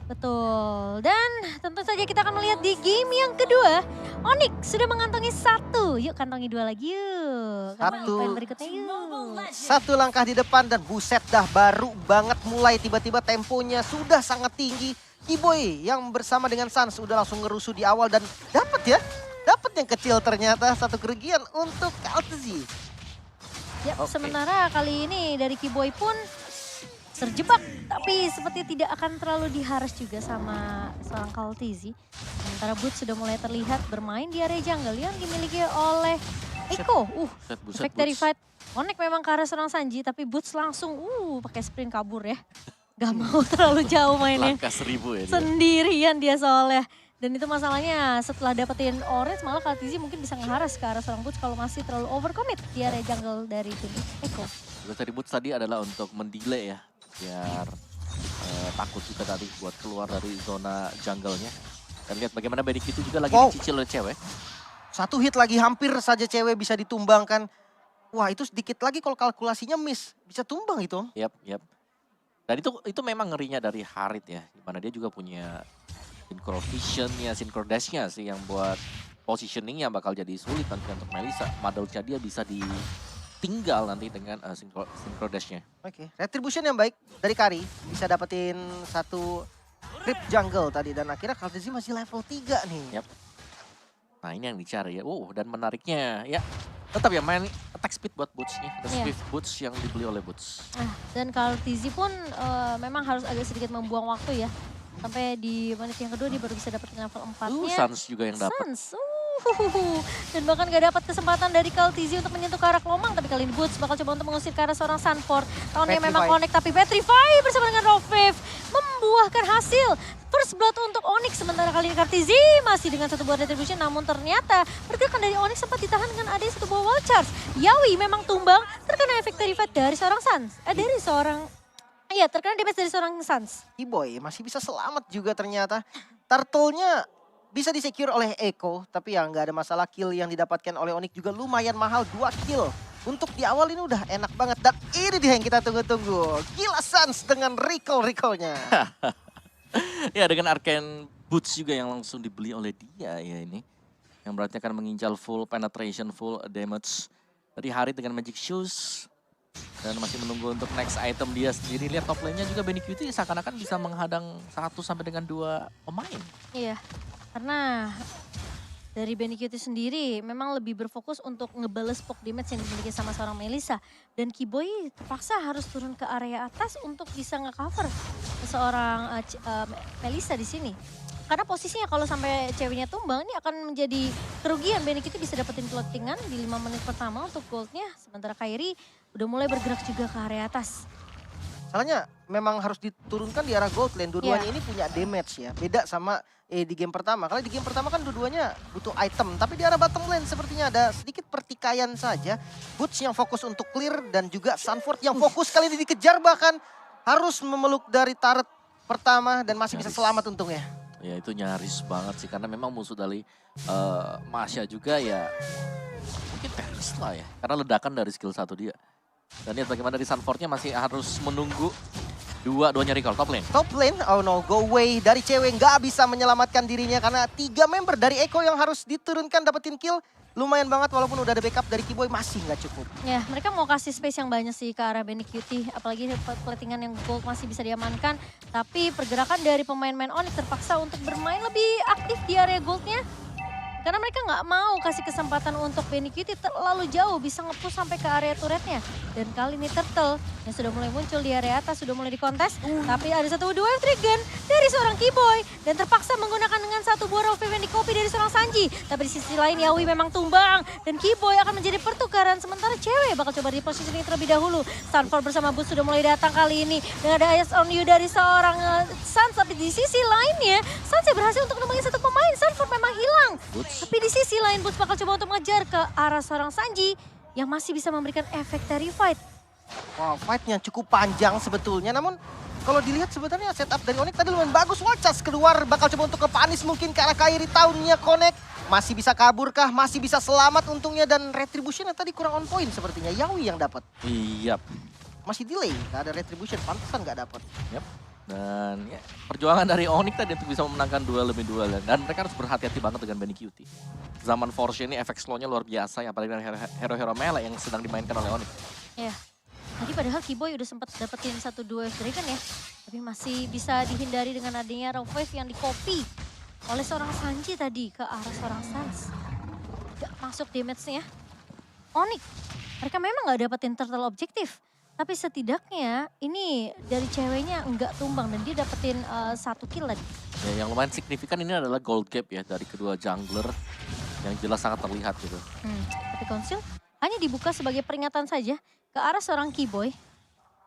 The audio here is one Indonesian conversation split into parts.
Betul, dan tentu saja kita akan melihat di game yang kedua, Onyx sudah mengantongi 1. Yuk kantongi 2 lagi yuk. Kantongi Satu. poin berikutnya yuk. Satu langkah di depan dan buset dah baru banget mulai tiba-tiba temponya sudah sangat tinggi. Kiboy yang bersama dengan Sans udah langsung ngerusuh di awal dan dapat ya. Dapat yang kecil ternyata satu kerugian untuk Kaltzy. Ya, Oke. sementara kali ini dari Kiboy pun terjebak, tapi seperti tidak akan terlalu diharas juga sama seorang Kaltzy. Sementara Boots sudah mulai terlihat bermain di area jungle yang dimiliki oleh Eko. Buset, Victory Boots. fight connect memang ke arah seorang Sanji, tapi Boots langsung pakai sprint kabur ya. Gak mau terlalu jauh mainnya. Langkah 1000 ya dia. Sendirian dia soalnya. Dan itu masalahnya setelah dapetin orange malah Kaltzy mungkin bisa ngeharas ke arah seorang Boots kalau masih terlalu overcommit di area jungle dari tim Eko. Tugas dari Boots tadi adalah untuk mendelay ya. Biar takut juga tadi buat keluar dari zona jungle-nya. Dan lihat bagaimana Benik itu juga lagi Wow. dicicil oleh cewek. Satu hit lagi hampir saja cewek bisa ditumbangkan. Wah itu sedikit lagi kalau kalkulasinya miss. Bisa tumbang itu. Yap. Dan itu memang ngerinya dari Harit ya. Dimana dia juga punya synchro vision-nya, synchro dash-nya sih yang buat positioning-nya bakal jadi sulit nanti untuk Melissa. Madolnya dia bisa ditinggal nanti dengan synchro dash-nya. Oke, retribution yang baik dari Kari. Bisa dapetin satu creep jungle tadi. Dan akhirnya Kaltzy masih level 3 nih. Yap. Nah ini yang dicari ya. Dan menariknya ya tetap ya main attack speed buat Boots-nya. The Iya. Swift Boots yang dibeli oleh Boots. Dan Kaltzy pun memang harus agak sedikit membuang waktu ya. Sampai di menit yang kedua dia baru bisa dapetin level 4-nya. Sans juga yang dapat. Sans. Dan bahkan gak dapat kesempatan dari Kaltzy untuk menyentuh ke arah Kelomang. Tapi kali ini Boots bakal coba untuk mengusir ke arah seorang Sunford. Tahunnya memang Petrify. connect tapi Petrify bersama dengan Roviv membuahkan hasil. First blood untuk Onyx. Sementara kali ini Kaltzy masih dengan satu buah retribution. Namun ternyata pergerakan dari Onyx sempat ditahan dengan adanya satu buah wall charge. Yawi memang tumbang terkena efek terrified dari seorang Sans. Dari seorang... Iya, terkena damage dari seorang Sans. Kiboy masih bisa selamat juga ternyata. Turtle-nya bisa disecure oleh Eko. Tapi ya nggak ada masalah, kill yang didapatkan oleh Onyx juga lumayan mahal. 2 kill. Untuk di awal ini udah enak banget. Dan ini dia yang kita tunggu-tunggu. Gila Sans dengan recall-recall-nya. Ya dengan Arcane Boots juga yang langsung dibeli oleh dia ya ini. Yang berarti akan menginjal full penetration, full damage. Tadi Harit dengan Magic Shoes. Dan masih menunggu untuk next item dia sendiri. Lihat top lane-nya juga Benik Beauty seakan-akan bisa menghadang 1 sampai dengan 2 pemain. Iya, karena dari Benikiti sendiri memang lebih berfokus untuk ngebales poke damage yang dimiliki sama seorang Melissa. Dan Kiboy terpaksa harus turun ke area atas untuk bisa nge-cover seorang Melissa di sini. Karena posisinya kalau sampai ceweknya tumbang ini akan menjadi kerugian. Benikiti bisa dapetin plottingan di 5 menit pertama untuk goldnya. Sementara Kairi udah mulai bergerak juga ke area atas. Salahnya memang harus diturunkan di arah gold lane. Dua-duanya ini punya damage ya. Beda sama di game pertama. Kalau di game pertama kan dua-duanya butuh item. Tapi di arah bottom lane sepertinya ada sedikit pertikaian saja. Boots yang fokus untuk clear dan juga Sunford yang fokus kali ini dikejar bahkan harus memeluk dari turret pertama dan masih bisa Nyaris. selamat untungnya. Ya itu nyaris banget sih karena memang musuh dari Masya juga ya mungkin Paris lah ya. Karena ledakan dari skill 1 dia. Dan lihat bagaimana dari Sunford-nya masih harus menunggu dua-duanya recall top lane. Top lane, oh no, go away dari cewek nggak bisa menyelamatkan dirinya karena 3 member dari Eko yang harus diturunkan dapetin kill. Lumayan banget walaupun udah ada backup dari Kiboy masih nggak cukup. Ya, mereka mau kasih space yang banyak sih ke arah Benikiti. Apalagi platingan yang gold masih bisa diamankan. Tapi pergerakan dari pemain-pemain Onyx terpaksa untuk bermain lebih aktif di area goldnya. Karena mereka nggak mau kasih kesempatan untuk Benikiti terlalu jauh bisa nge-push sampai ke area turretnya. Dan kali ini Turtle yang sudah mulai muncul di area atas sudah mulai dikontes. Tapi ada satu dua trigger dari seorang Kiboy. Dan terpaksa menggunakan dengan satu buah Roviv yang di-copy dari seorang Sanji. Tapi di sisi lain Yawi memang tumbang. Dan Kiboy akan menjadi pertukaran. Sementara cewek bakal coba di positioning terlebih dahulu. Sunfall bersama Boots sudah mulai datang kali ini. Dan ada Eyes on You dari seorang Sans. Tapi di sisi lainnya Sans berhasil untuk nemuin satu pemain. Sunfall memang hilang. Boots. Tapi di sisi lain Boots bakal coba untuk mengejar ke arah seorang Sanji yang masih bisa memberikan efek terrified. Wow, fight-nya cukup panjang sebetulnya. Namun kalau dilihat sebenarnya setup dari Onyx tadi lumayan bagus. Walchas keluar bakal coba untuk ke Panis mungkin ke arah Kairi. Tahunnya connect. Masih bisa kabur kah? Masih bisa selamat untungnya. Dan retribution tadi kurang on point sepertinya. Yawi yang dapat. Iya. Masih delay. Gak ada retribution. Pantesan gak dapat. Yap. Dan ya, perjuangan dari Onyx tadi untuk bisa memenangkan duel demi duel. Dan mereka harus berhati-hati banget dengan Benny QT. Zaman Force ini efek slow-nya luar biasa, ya, apalagi dengan hero-hero melee yang sedang dimainkan oleh Onyx. Ya. Tadi padahal Kiboy udah sempat dapetin 1-2 Dragon ya. Tapi masih bisa dihindari dengan adanya Rogue Wave yang di-copy oleh seorang Sanji tadi ke arah seorang Sans. Gak masuk damage-nya. Onyx, mereka memang gak dapetin turtle objektif. Tapi setidaknya ini dari ceweknya nggak tumbang dan dia dapetin 1 kill lagi. Ya, yang lumayan signifikan ini adalah gold gap ya dari kedua jungler yang jelas sangat terlihat gitu. Tapi Council hanya dibuka sebagai peringatan saja ke arah seorang Kiboy.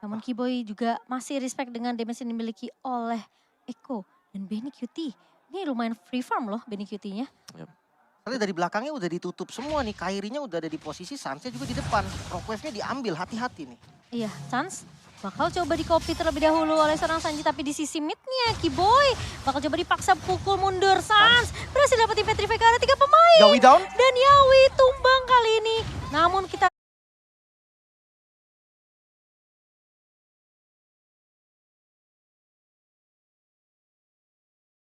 Namun Kiboy juga masih respect dengan damage yang dimiliki oleh Echo dan Benny QT. Ini lumayan free farm loh Benny QT-nya. Yep. Soalnya dari belakangnya udah ditutup semua nih. Kairinya udah ada di posisi, Sansnya juga di depan. Rogue Wave-nya diambil, hati-hati nih. Iya, Sans bakal coba di-copy terlebih dahulu oleh seorang Sanji. Tapi di sisi mid-nya Kiboy bakal coba dipaksa pukul mundur. Sans berhasil dapetin Petrify ke arah 3 pemain. Yawi down. Dan Yawi tumbang kali ini. Namun kita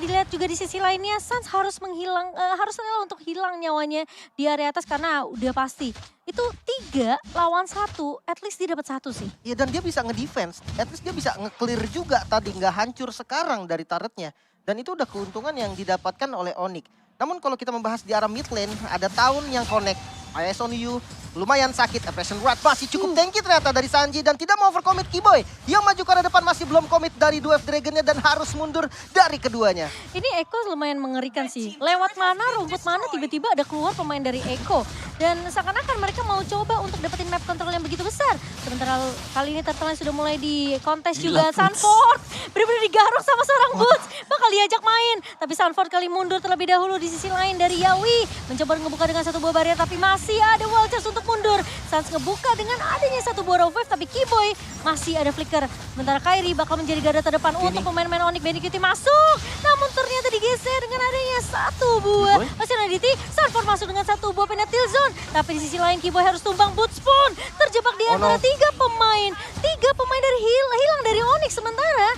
dilihat juga di sisi lainnya, Sans harus harus rela untuk hilang nyawanya di area atas karena udah pasti. Itu 3 lawan 1, at least dia dapat 1 sih. Iya, dan dia bisa nge-defense, at least dia bisa nge-clear juga tadi, nggak hancur sekarang dari turretnya. Dan itu udah keuntungan yang didapatkan oleh Onyx. Namun kalau kita membahas di arah mid lane, ada Town yang connect, Eyes on You, lumayan sakit, Oppression Rod masih cukup tanky ternyata dari Sanji dan tidak mau overcommit Kiboy. Yang maju ke arah depan masih belum commit dari Dwarf Dragonnya dan harus mundur dari keduanya. Ini Echo lumayan mengerikan sih. Lewat mana, rumput mana, tiba-tiba ada keluar pemain dari Echo. Dan seakan-akan mereka mau coba untuk dapetin map control yang begitu besar. Sementara kali ini Turtle sudah mulai di kontes juga. Sanford benar-benar digaruk sama seorang Boots. Bakal diajak main. Tapi Sanford kali mundur terlebih dahulu di sisi lain dari Yawi. Mencoba ngebuka dengan 1 buah barrier tapi masih ada wall charge untuk mundur. Sans ngebuka dengan adanya 1 buah Rogue Wave tapi Kiboy masih ada flicker. Sementara Kairi bakal menjadi garda terdepan untuk pemain-pemain Onyx. Benny QT masuk. Namun ternyata digeser dengan adanya 1 buah. Masih ada DT. Sanford masuk dengan 1 buah penalty zone. Tapi di sisi lain Kiboy harus tumbang. Boots pun terjebak di antara 3 pemain. 3 pemain dari hilang dari Onyx. Sementara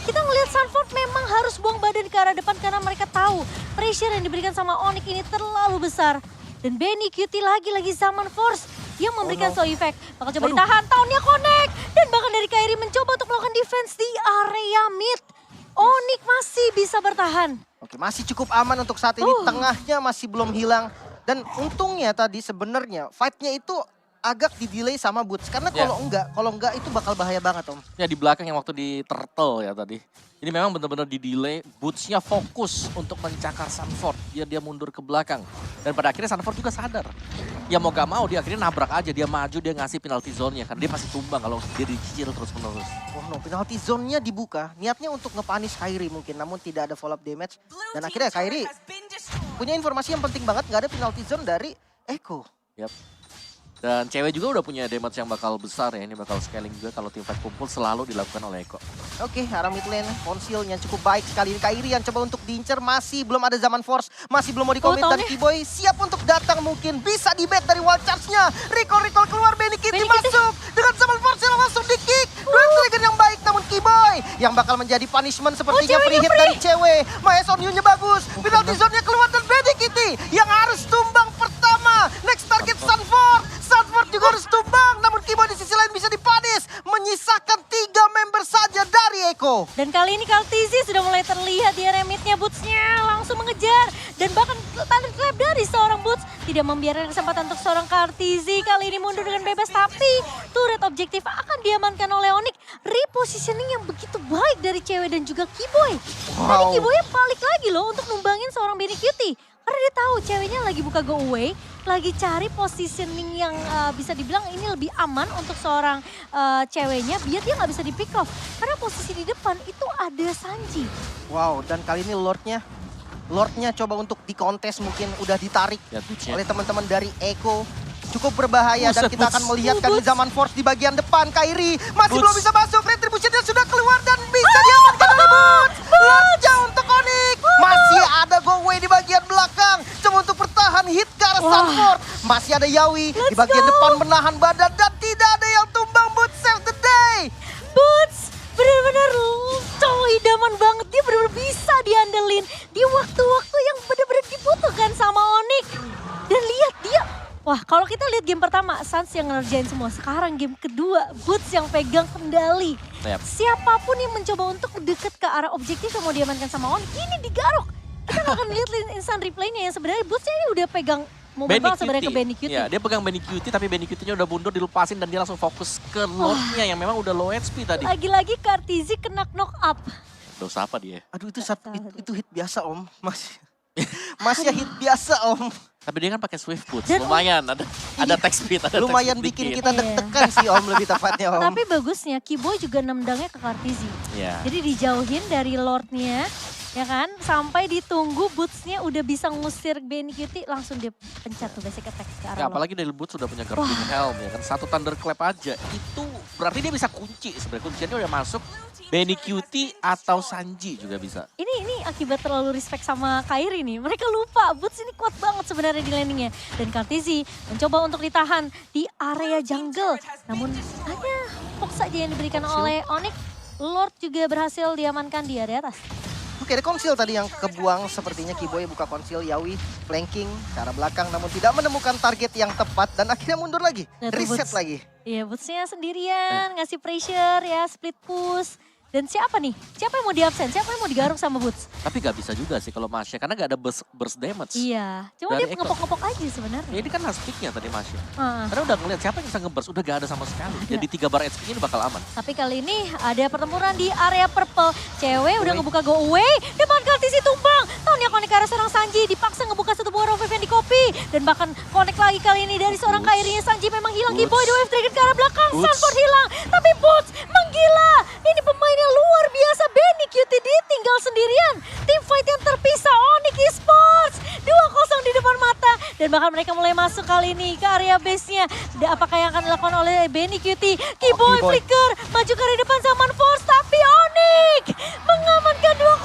kita ngelihat Sanford memang harus buang badan ke arah depan karena mereka tahu pressure yang diberikan sama Onyx ini terlalu besar. Dan Benny QT lagi-lagi Zaman Force yang memberikan slow effect. Bakal coba ditahan, Town-nya connect. Dan bahkan dari Kairi mencoba untuk melakukan defense di area mid. Onyx masih bisa bertahan. Oke, masih cukup aman untuk saat ini, tengahnya masih belum hilang. Dan untungnya tadi sebenarnya fight-nya itu agak di-delay sama Boots. Karena kalau enggak itu bakal bahaya banget Om. Ya di belakang yang waktu di Turtle ya tadi. Ini memang benar-benar di-delay, Boots-nya fokus untuk mencakar Sanford. Dia mundur ke belakang. Dan pada akhirnya Sanford juga sadar. Ya mau gak mau dia akhirnya nabrak aja, dia maju, dia ngasih penalty zone-nya. Karena dia pasti tumbang kalau dia dicicil terus-menerus. Oh no, penalty zone-nya dibuka. Niatnya untuk nge-punish Kairi mungkin, namun tidak ada follow up damage. Dan akhirnya Kairi punya informasi yang penting banget, gak ada penalty zone dari Echo. Yap. Dan cewek juga udah punya damage yang bakal besar ya. Ini bakal scaling juga kalau tim fight kumpul selalu dilakukan oleh Eko. Oke, arah mid lane, konsilnya cukup baik sekali. Kairi yang coba untuk diincer, masih belum ada Zaman Force. Masih belum mau di-commit dan Kiboy siap untuk datang mungkin. Bisa di-bait dari wall charge-nya. Recall keluar, Benny QT masuk. Dengan Zaman Force yang langsung di-kick. Dwarf Dragon yang baik namun Kiboy yang bakal menjadi punishment sepertinya free hit dari cewek. Maes on you-nya bagus. Penalty zone-nya keluar dan Benny QT yang harus tumbang pertama. Next target Sanford. Sanford juga harus tumbang, namun Kiboy di sisi lain bisa dipanis. Menyisakan 3 member saja dari Echo. Dan kali ini Kaltizi sudah mulai terlihat di area mid-nya. Boots-nya langsung mengejar. Dan bahkan talent trap dari seorang Boots tidak membiarkan kesempatan untuk seorang Kaltizi. Kali ini mundur dengan bebas, tapi turret objektif akan diamankan oleh Onyx. Repositioning yang begitu baik dari cewek dan juga Kiboy. Tadi Kiboy balik lagi loh untuk numbangin seorang Benny QT. Karena dia tahu ceweknya lagi buka go away, lagi cari positioning yang bisa dibilang ini lebih aman untuk seorang ceweknya biar dia nggak bisa di pick off. Karena posisi di depan itu ada Sanji. Wow, dan kali ini Lordnya coba untuk dikontes mungkin udah ditarik oleh teman-teman dari Echo. Cukup berbahaya dan kita akan melihat kali Zaman Force di bagian depan. Kairi masih belum bisa masuk, Retribution-nya sudah keluar dan bisa diamankan oleh Boots. Lordnya untuk Onyx. Masih ada go away di bagian belakang. Coba untuk bertahan hit ke arah Sanford. Masih ada Yawi di bagian depan menahan badan dan tidak ada yang tumbang. Boots save the day. Boots benar-benar coba clean di waktu-waktu yang benar-benar dibutuhkan sama Onyx. Dan lihat dia, wah kalau kita lihat game pertama, Suns yang ngerjain semua. Sekarang game kedua, Boots yang pegang kendali. Yap. Siapapun yang mencoba untuk deket ke arah objektif yang mau diamankan sama Onyx, ini digaruk. Kita nggak akan lihat instant replaynya yang sebenarnya Bootsnya ini udah pegang momen banget sebenarnya ke Benny Cutie. Ya, dia pegang Benny Cutie tapi Benny Cutie-nya udah mundur, dilepasin dan dia langsung fokus ke Lordnya yang memang udah low HP tadi. Lagi-lagi Kartizi kena knock up. Dosa apa dia? Aduh itu hit biasa Om. Masih hit biasa Om. Tapi dia kan pakai Swift Boots, Dan lumayan ada attack speed, ada Lumayan attack speed bikin dikit. kita deg-degan sih Om, lebih tepatnya Om. Tapi bagusnya Kiboy juga nendangnya ke Kartizi. Iya. Jadi dijauhin dari Lordnya, ya kan? Sampai ditunggu Bootsnya udah bisa ngusir Benny Cutie, langsung dia pencet tuh basic attack ke arah Ya, Lord. apalagi dari Boots sudah punya Guardian Helm ya kan. Satu Thunderclap aja, itu berarti dia bisa kunci sebenarnya. Kuncinya udah masuk Benny Cutie atau Sanji juga bisa. Ini akibat terlalu respect sama Kairi nih. Mereka lupa Boots ini kuat banget sebenarnya di landingnya. Dan Kartizi mencoba untuk ditahan di area jungle. Namun hanya hook saja yang diberikan oleh Onyx. Lord juga berhasil diamankan di area atas. Oke, ada konsil tadi yang kebuang. Sepertinya Kiboy buka konsil, Yawi flanking ke arah belakang. Namun tidak menemukan target yang tepat dan akhirnya mundur lagi. Nah, tuh Reset Boots. lagi. Iya, Bootsnya sendirian, ngasih pressure ya, split push. Dan siapa nih? Siapa yang mau di-absen? Siapa yang mau digaruk sama Boots? Tapi gak bisa juga sih kalau Masya, karena gak ada burst damage. Iya, cuma Dari dia Eko. ngepok-ngepok aja sebenarnya. Ya ini kan last pick-nya tadi Masya. Ah. Karena udah ngeliat siapa yang bisa nge-burst, udah gak ada sama sekali. Jadi 3 bar HP ini bakal aman. Tapi kali ini ada pertempuran di area purple. Cewek udah ngebuka go away. Depan Kartizi tumbang. Taunya connect ke arah seorang Sanji. Dipaksa ngebuka satu buah wave yang di copy. Dan bahkan connect lagi kali ini dari seorang Kairinya. Sanji memang hilang. Boots. Kiboy, the wave trigger ke arah belakang. Boots. Sanford hilang. Tapi Boots menggila. Ini pemain yang luar biasa. Benny Cutie ditinggal sendirian. Tim fight yang terpisah. Onyx Esports. 2-0 di depan mata. Dan bahkan mereka mulai masuk kali ini ke area base-nya. Apakah yang akan dilakukan oleh Benny Cutie? Kiboy Kiboy. flicker. Maju ke arah depan sama Force. Tapi Onyx mengamankan 2-0.